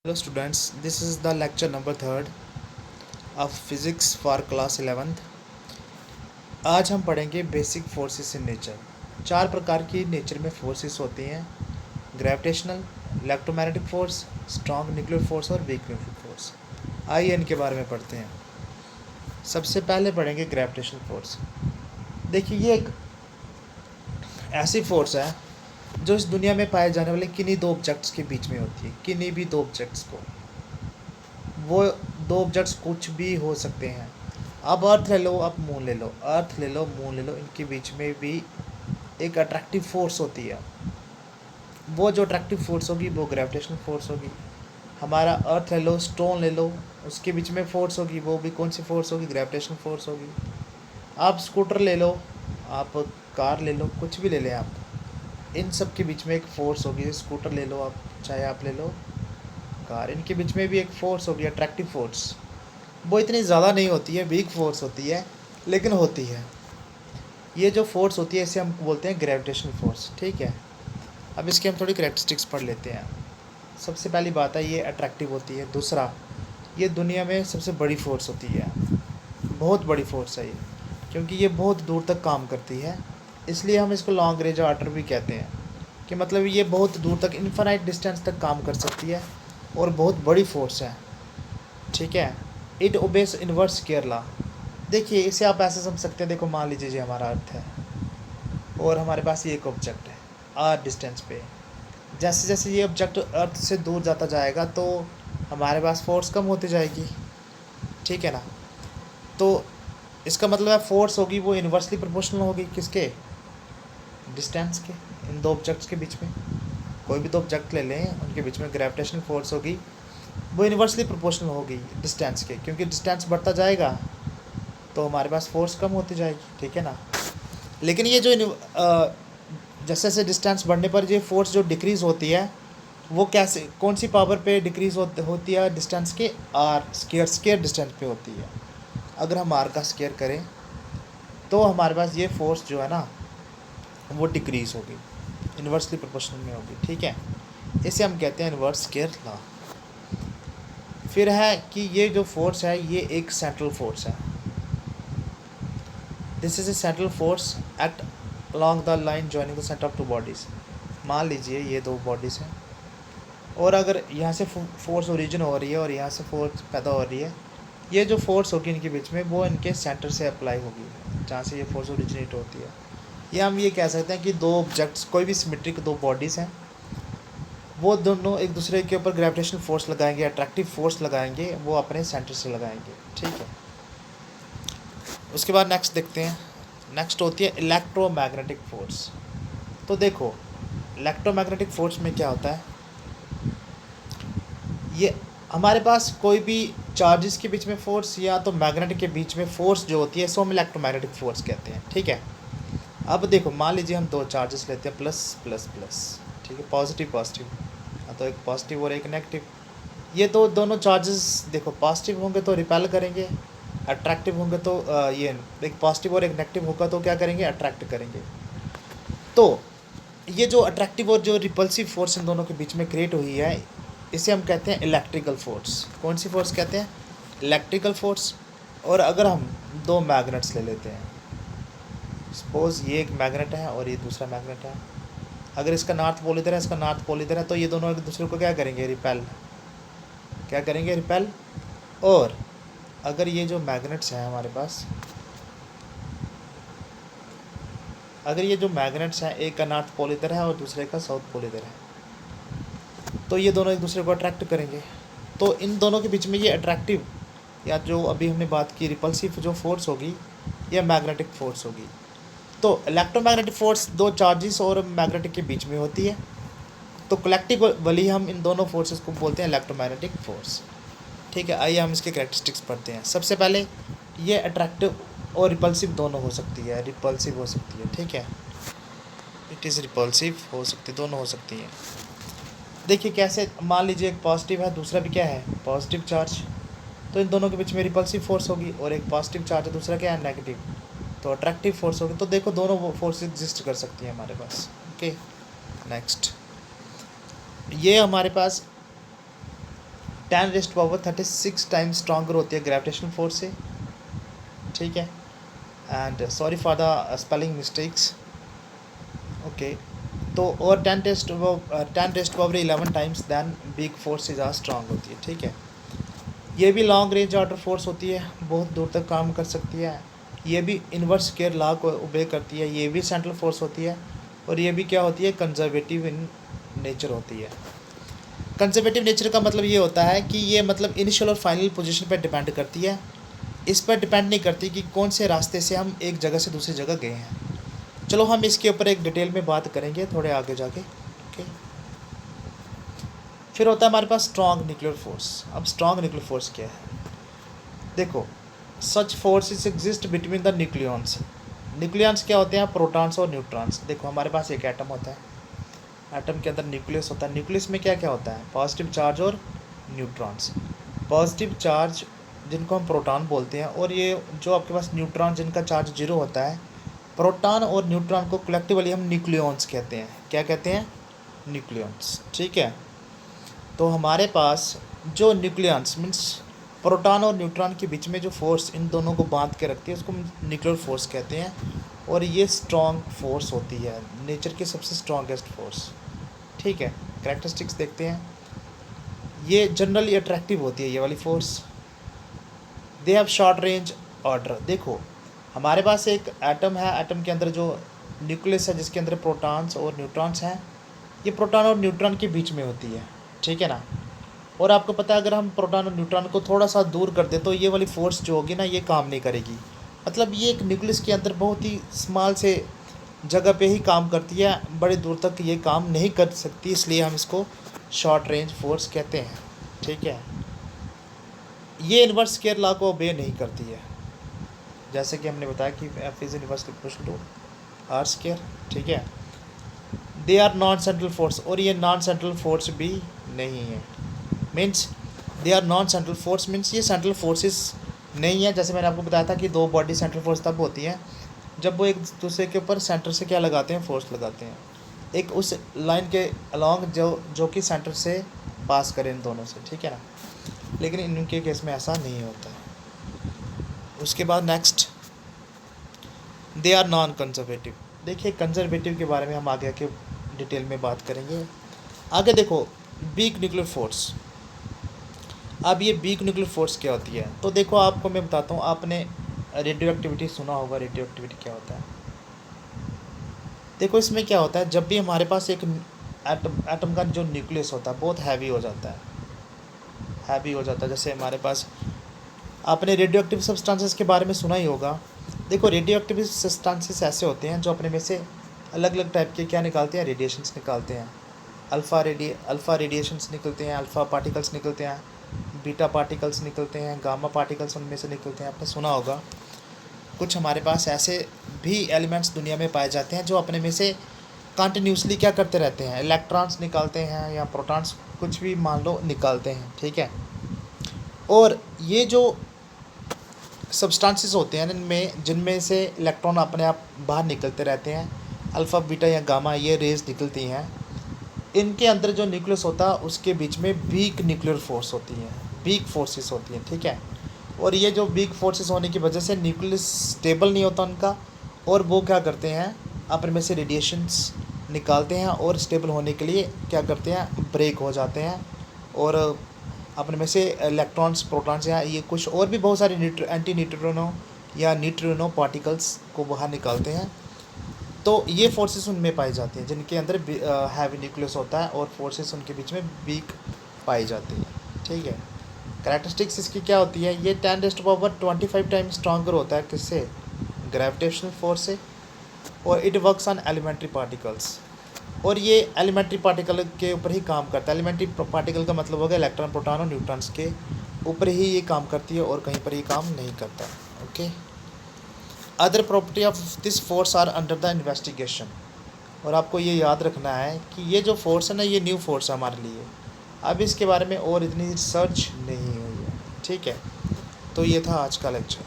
Hello students, this is the lecture number 3rd of physics for class 11th। आज हम पढ़ेंगे basic forces in nature. चार प्रकार की नेचर में फोर्सेस होती हैं: gravitational, electromagnetic force, strong nuclear force और वीक न्यूक्लियर फोर्स। आइए इनके बारे में पढ़ते हैं। सबसे पहले पढ़ेंगे ग्रेविटेशनल फोर्स। देखिए, ये एक ऐसी फोर्स है जो इस दुनिया में पाए जाने वाले किन्हीं दो ऑब्जेक्ट्स के बीच में होती है। किन्हीं भी दो ऑब्जेक्ट्स को, वो दो ऑब्जेक्ट्स कुछ भी हो सकते हैं। अब अर्थ ले लो, अब मून ले लो, अर्थ ले लो, मून ले लो, इनके बीच में भी एक अट्रैक्टिव फोर्स होती है। वो जो अट्रैक्टिव फोर्स होगी वो ग्रेविटेशनल फोर्स होगी। हमारा अर्थ ले लो, स्टोन ले लो, उसके बीच में फोर्स होगी, वो भी कौन सी फोर्स होगी? ग्रेविटेशनल फोर्स होगी। आप स्कूटर ले लो, आप कार ले लो, कुछ भी ले लें आप, इन सब के बीच में एक फ़ोर्स होगी। स्कूटर ले लो आप, चाहे आप ले लो कार, इनके बीच में भी एक फ़ोर्स होगी, अट्रैक्टिव फोर्स। वो इतनी ज़्यादा नहीं होती है, वीक फोर्स होती है, लेकिन होती है। ये जो फोर्स होती है इसे हम बोलते हैं ग्रेविटेशनल फोर्स। ठीक है, अब इसके हम थोड़ी करैक्टरिस्टिक्स पढ़ लेते हैं। सबसे पहली बात है, ये अट्रैक्टिव होती है। दूसरा, ये दुनिया में सबसे बड़ी फोर्स होती है, बहुत बड़ी फोर्स है ये, क्योंकि ये बहुत दूर तक काम करती है। इसलिए हम इसको लॉन्ग रेंज ऑर्डर भी कहते हैं, कि मतलब ये बहुत दूर तक, इनफाइनाइट डिस्टेंस तक काम कर सकती है और बहुत बड़ी फोर्स है। ठीक है, it obeys inverse square law. देखिए, इसे आप ऐसे समझ सकते हैं। देखो, मान लीजिए ये हमारा अर्थ है और हमारे पास ये एक ऑब्जेक्ट है आर डिस्टेंस पे। जैसे जैसे ये ऑब्जेक्ट अर्थ से दूर जाता जाएगा तो हमारे पास फोर्स कम होती जाएगी। ठीक है ना? तो इसका मतलब है फोर्स होगी वो इन्वर्सली प्रोपोर्शनल होगी, किसके? डिस्टेंस के, इन दो ऑब्जेक्ट्स के बीच में। कोई भी दो ऑब्जेक्ट ले लें, उनके बीच में ग्रेविटेशनल फोर्स होगी, वो इन्वर्सली प्रोपोर्शनल होगी डिस्टेंस के, क्योंकि डिस्टेंस बढ़ता जाएगा तो हमारे पास फोर्स कम होती जाएगी। ठीक है ना? लेकिन ये जो जैसे जैसे डिस्टेंस बढ़ने पर ये फोर्स जो डिक्रीज़ होती है, वो कैसे, कौन सी पावर पे डिक्रीज़ होती है? डिस्टेंस के आर स्केयर डिस्टेंस पे होती है। अगर हम आर का स्केयर करें तो हमारे पास ये फोर्स जो है ना वो डिक्रीज़ होगी, इन्वर्सली प्रोपोर्शनल में होगी। ठीक है, इसे हम कहते हैं इन्वर्स स्केयर लॉ। फिर है कि ये जो फोर्स है ये एक सेंट्रल फोर्स है। This is a central force act along the line joining the centre of to bodies. मान लीजिए ये दो बॉडीज़ हैं और अगर यहाँ से फोर्स ओरिजिन हो रही है और यहाँ से फोर्स पैदा हो रही है, ये जो फोर्स होगी इनके बीच में वो इनके सेंटर से अप्लाई होगी, जहाँ से ये फोर्स ओरिजिनेट होती है। या हम ये कह सकते हैं कि दो ऑब्जेक्ट्स, कोई भी सिमेट्रिक दो बॉडीज़ हैं, वो दोनों एक दूसरे के ऊपर ग्रेविटेशनल फोर्स लगाएंगे, अट्रैक्टिव फोर्स लगाएंगे, वो अपने सेंटर से लगाएंगे। ठीक है, उसके बाद नेक्स्ट देखते हैं। नेक्स्ट होती है इलेक्ट्रोमैग्नेटिक फोर्स। तो देखो, इलेक्ट्रोमैग्नेटिक फोर्स में क्या होता है, ये हमारे पास कोई भी चार्जेस के बीच में फोर्स या तो मैग्नेटिक के बीच में फोर्स जो होती है, सो हम इलेक्ट्रोमैग्नेटिक फोर्स कहते हैं। ठीक है, अब देखो, मान लीजिए हम दो चार्जेस लेते हैं, प्लस प्लस प्लस। ठीक है, पॉजिटिव पॉजिटिव, तो एक पॉजिटिव और एक नेगेटिव। ये तो दोनों चार्जेस देखो, पॉजिटिव होंगे तो रिपेल करेंगे, अट्रैक्टिव होंगे तो ये एक पॉजिटिव और एक नेगेटिव होगा तो क्या करेंगे? अट्रैक्ट करेंगे। तो ये जो अट्रैक्टिव और जो रिपल्सिव फोर्स इन दोनों के बीच में क्रिएट हुई है, इसे हम कहते हैं इलेक्ट्रिकल फोर्स। कौन सी फोर्स कहते हैं? Electrical force. और अगर हम दो मैग्नेट्स ले लेते हैं, सपोज़ ये एक मैग्नेट है और ये दूसरा मैग्नेट है, अगर इसका नॉर्थ पोल इधर है, इसका नॉर्थ पोल इधर है, तो ये दोनों एक दूसरे को क्या करेंगे? रिपेल। क्या करेंगे? रिपेल। और अगर ये जो मैग्नेट्स हैं हमारे पास, अगर ये जो मैग्नेट्स हैं, एक का नॉर्थ पोल इधर है और दूसरे का साउथ पोल इधर है, तो ये दोनों एक दूसरे को अट्रैक्ट करेंगे। तो इन दोनों के बीच में ये अट्रैक्टिव या जो अभी हमने बात की रिपल्सिव जो फोर्स होगी, या मैग्नेटिक फोर्स होगी। तो इलेक्ट्रोमैग्नेटिक फोर्स दो चार्जेस और मैग्नेटिक के बीच में होती है, तो कलेक्टिवली हम इन दोनों फोर्सेस को बोलते हैं इलेक्ट्रोमैग्नेटिक फोर्स। ठीक है, आइए हम इसके कैरेक्टरिस्टिक्स पढ़ते हैं। सबसे पहले, ये अट्रैक्टिव और रिपल्सिव दोनों हो सकती है, रिपल्सिव हो सकती है। ठीक है, इट इज़ रिपल्सिव हो सकती, दोनों हो सकती हैं। देखिए कैसे, मान लीजिए एक पॉजिटिव है, दूसरा भी क्या है? पॉजिटिव चार्ज, तो इन दोनों के बीच में रिपल्सिव फोर्स होगी। और एक पॉजिटिव चार्ज है, दूसरा क्या है? नेगेटिव, तो अट्रैक्टिव फोर्स होगी। तो देखो, दोनों फोर्स एग्जिस्ट कर सकती हैं हमारे पास। ओके, नेक्स्ट, ये हमारे पास 10⁻36 टाइम्स स्ट्रॉन्गर होती है ग्रेविटेशनल फोर्स से, ठीक है। And sorry for the spelling mistakes, okay. तो और 10⁻11 टाइम्स दैन बिग फोर्स ज़्यादा स्ट्रांग होती है, ठीक है। ये भी लॉन्ग रेंज ऑर्डर फोर्स होती है, बहुत दूर तक काम कर सकती है। ये भी इन्वर्स स्क्वायर लॉ को ओबे करती है। ये भी सेंट्रल फोर्स होती है, और ये भी क्या होती है, कंजर्वेटिव इन नेचर होती है। कंजर्वेटिव नेचर का मतलब ये होता है कि ये मतलब इनिशियल और फाइनल पोजीशन पर डिपेंड करती है। इस पर डिपेंड नहीं करती कि कौन से रास्ते से हम एक जगह से दूसरी जगह गए हैं। चलो हम इसके ऊपर एक डिटेल में बात करेंगे थोड़े आगे जाके, ओके। फिर होता है हमारे पास स्ट्रॉन्ग न्यूक्लियर फोर्स। अब स्ट्रॉन्ग न्यूक्लियर फोर्स क्या है, देखो, such forces exist between the nucleons. Nucleons क्या होते हैं, प्रोटॉन्स और न्यूट्रॉन्स। देखो हमारे पास एक एटम होता है, एटम के अंदर न्यूक्लियस होता है। न्यूक्लियस में क्या क्या होता है, पॉजिटिव चार्ज और न्यूट्रॉन्स। पॉजिटिव चार्ज जिनको हम प्रोटॉन बोलते हैं, और ये जो आपके पास न्यूट्रॉन जिनका चार्ज 0 होता है। प्रोटॉन और न्यूट्रॉन को कलेक्टिवली हम न्यूक्लियॉन्स कहते हैं। क्या कहते हैं, न्यूक्लियॉन्स, ठीक है। तो हमारे पास जो न्यूक्लियॉन्स मीन्स प्रोटॉन और न्यूट्रॉन के बीच में जो फोर्स इन दोनों को बांध के रखती है उसको न्यूक्लियर फोर्स कहते हैं। और ये स्ट्रॉन्ग फोर्स होती है, नेचर की सबसे स्ट्रॉन्गेस्ट फोर्स, ठीक है। कैरेक्टरिस्टिक्स देखते हैं, ये जनरली अट्रैक्टिव होती है ये वाली force. They have short range order. देखो हमारे पास एक एटम है, एटम के अंदर जो न्यूक्लियस है जिसके अंदर प्रोटॉन्स और न्यूट्रॉन्स हैं, ये प्रोटॉन और न्यूट्रॉन के बीच में होती है, ठीक है ना। और आपको पता है अगर हम प्रोटॉन और न्यूट्रॉन को थोड़ा सा दूर कर दें तो ये वाली फोर्स जो होगी ना ये काम नहीं करेगी। मतलब ये एक न्यूक्लियस के अंदर बहुत ही स्मॉल से जगह पे ही काम करती है, बड़े दूर तक ये काम नहीं कर सकती, इसलिए हम इसको शॉर्ट रेंज फोर्स कहते हैं, ठीक है। ये इन्वर्स स्क्वायर लॉ को ओबे नहीं करती है, जैसे कि हमने बताया कि F is inverse equal to R square, ठीक है। They are non central force, और ये नॉन सेंट्रल फोर्स भी नहीं है। Means they are non central force means ये सेंट्रल फोर्सेस नहीं है। जैसे मैंने आपको बताया था कि दो बॉडी सेंट्रल फोर्स तब होती हैं जब वो एक दूसरे के ऊपर सेंटर से क्या लगाते हैं, फोर्स लगाते हैं, एक उस लाइन के अलॉन्ग जो कि सेंटर से पास करें इन दोनों से, ठीक है ना। लेकिन इनके केस में ऐसा नहीं होता है। उसके बाद next, they are non conservative. देखिए कंजर्वेटिव के बारे में हम आगे के डिटेल में बात करेंगे। आगे देखो वीक न्यूक्लियर फोर्स। अब ये वीक न्यूक्लियर फोर्स क्या होती है, तो देखो आपको मैं बताता हूँ, आपने रेडियो एक्टिविटी सुना होगा। रेडियो एक्टिविटी क्या होता है, देखो इसमें क्या होता है, जब भी हमारे पास एक एटम का जो न्यूक्लियस होता है बहुत हैवी हो जाता है, हैवी हो जाता है। जैसे हमारे पास, आपने रेडियो एक्टिव सब्सटेंसेस के बारे में सुना ही होगा। देखो रेडियो एक्टिव सब्सटेंसेस ऐसे होते हैं जो अपने में से अलग अलग टाइप के क्या निकालते हैं, रेडिएशंस निकालते हैं। अल्फ़ा रेडिएशंस निकलते हैं, अल्फ़ा पार्टिकल्स निकलते हैं, बीटा पार्टिकल्स निकलते हैं, गामा पार्टिकल्स उनमें से निकलते हैं, आपने सुना होगा। कुछ हमारे पास ऐसे भी एलिमेंट्स दुनिया में पाए जाते हैं जो अपने में से कंटिन्यूसली क्या करते रहते हैं, इलेक्ट्रॉन्स निकालते हैं या प्रोटॉन्स कुछ भी मान लो निकालते हैं, ठीक है। और ये जो सब्सटेंसेस होते हैं इनमें जिनमें से इलेक्ट्रॉन अपने आप बाहर निकलते रहते हैं, अल्फ़ा बीटा या गामा ये रेज निकलती हैं, इनके अंदर जो न्यूक्लियस होता है उसके बीच में वीक न्यूक्लियर फोर्स होती हैं, वीक फोर्सेस होती हैं, ठीक है। और ये जो वीक फोर्सेस होने की वजह से न्यूक्लियस स्टेबल नहीं होता उनका, और वो क्या करते हैं अपने में से रेडिएशंस निकालते हैं, और स्टेबल होने के लिए क्या करते हैं, ब्रेक हो जाते हैं, और अपने में से इलेक्ट्रॉन्स प्रोटॉन्स या ये कुछ और भी बहुत सारे एंटी न्यूट्रिनो या न्यूट्रिनो पार्टिकल्स को बाहर निकालते हैं। तो ये फोर्सेस उनमें पाई जाती हैं जिनके अंदर हैवी न्यूक्लियस होता है, और फोर्सेस उनके बीच में वीक पाई जाती हैं, ठीक है। कैरेक्टरिस्टिक्स इसकी क्या होती है, ये 10⁻25 टाइम स्ट्रॉन्गर होता है किससे, ग्रेविटेशनल फोर्स से, और it works on elementary particles, और ये एलिमेंट्री पार्टिकल के ऊपर ही काम करता है। एलिमेंट्री पार्टिकल का मतलब होगा इलेक्ट्रॉन प्रोटॉन और न्यूट्रॉन्स के ऊपर ही ये काम करती है, और कहीं पर ये काम नहीं करता, okay. Other property of this force are under the investigation. और आपको ये याद रखना है कि ये जो फोर्स है ना ये न्यू फोर्स है हमारे लिए, अब इसके बारे में और इतनी रिसर्च नहीं हुई है, ठीक है। तो ये था आज का लेक्चर।